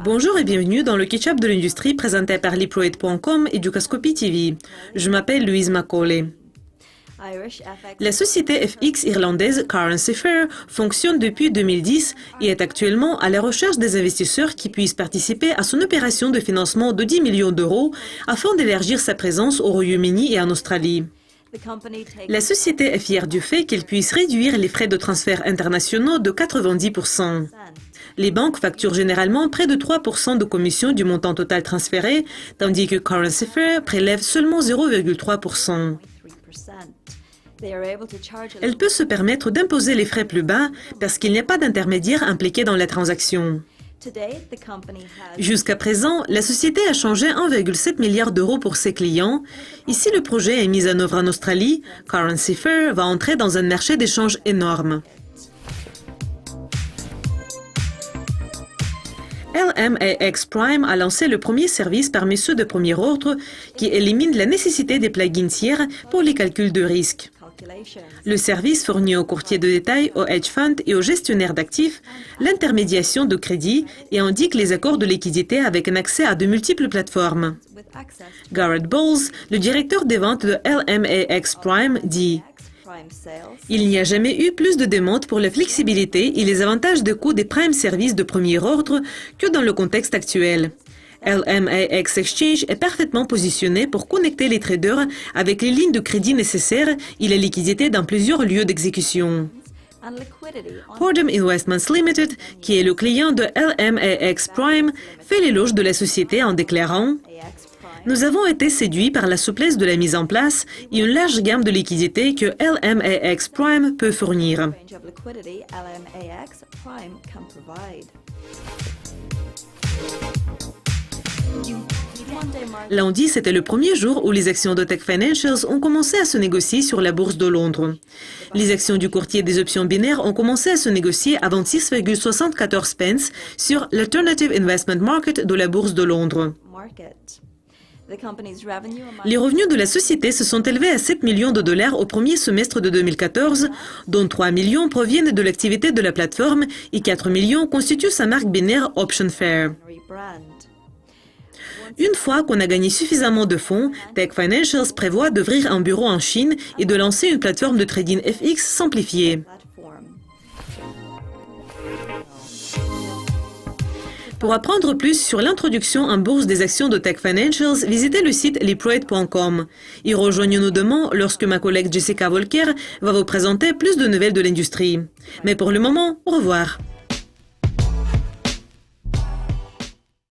Bonjour et bienvenue dans le Ketchup de l'industrie présenté par Liproid.com et Ducascopy TV. Je m'appelle Louise Macaulay. La société FX irlandaise Currency Fair fonctionne depuis 2010 et est actuellement à la recherche des investisseurs qui puissent participer à son opération de financement de 10 millions d'euros afin d'élargir sa présence au Royaume-Uni et en Australie. La société est fière du fait qu'elle puisse réduire les frais de transfert internationaux de 90%. Les banques facturent généralement près de 3% de commission du montant total transféré, tandis que Currency Fair prélève seulement 0,3%. Elle peut se permettre d'imposer les frais plus bas parce qu'il n'y a pas d'intermédiaire impliqué dans la transaction. Jusqu'à présent, la société a changé 1,7 milliard d'euros pour ses clients. Et si le projet est mis en œuvre en Australie, Currency Fair va entrer dans un marché d'échange énorme. LMAX Prime a lancé le premier service parmi ceux de premier ordre qui élimine la nécessité des plugins tiers pour les calculs de risque. Le service fournit aux courtiers de détail, aux hedge funds et aux gestionnaires d'actifs l'intermédiation de crédit et indique les accords de liquidité avec un accès à de multiples plateformes. Garrett Bowles, le directeur des ventes de LMAX Prime, dit « Il n'y a jamais eu plus de demandes pour la flexibilité et les avantages de coût des Prime Services de premier ordre que dans le contexte actuel. LMAX Exchange est parfaitement positionné pour connecter les traders avec les lignes de crédit nécessaires et la liquidité dans plusieurs lieux d'exécution. » Fordham Investments Limited, qui est le client de LMAX Prime, fait l'éloge de la société en déclarant « Nous avons été séduits par la souplesse de la mise en place et une large gamme de liquidités que LMAX Prime peut fournir. » Lundi, c'était le premier jour où les actions de Tech Financials ont commencé à se négocier sur la bourse de Londres. Les actions du courtier des options binaires ont commencé à se négocier à 26,74 pence sur l'Alternative Investment Market de la bourse de Londres. Les revenus de la société se sont élevés à 7 millions de dollars au premier semestre de 2014, dont 3 millions proviennent de l'activité de la plateforme et 4 millions constituent sa marque binaire Option Fair. Une fois qu'on a gagné suffisamment de fonds, Tech Financials prévoit d'ouvrir un bureau en Chine et de lancer une plateforme de trading FX simplifiée. Pour apprendre plus sur l'introduction en bourse des actions de Tech Financials, visitez le site Liproid.com. Et rejoignez-nous demain lorsque ma collègue Jessica Volker va vous présenter plus de nouvelles de l'industrie. Mais pour le moment, au revoir.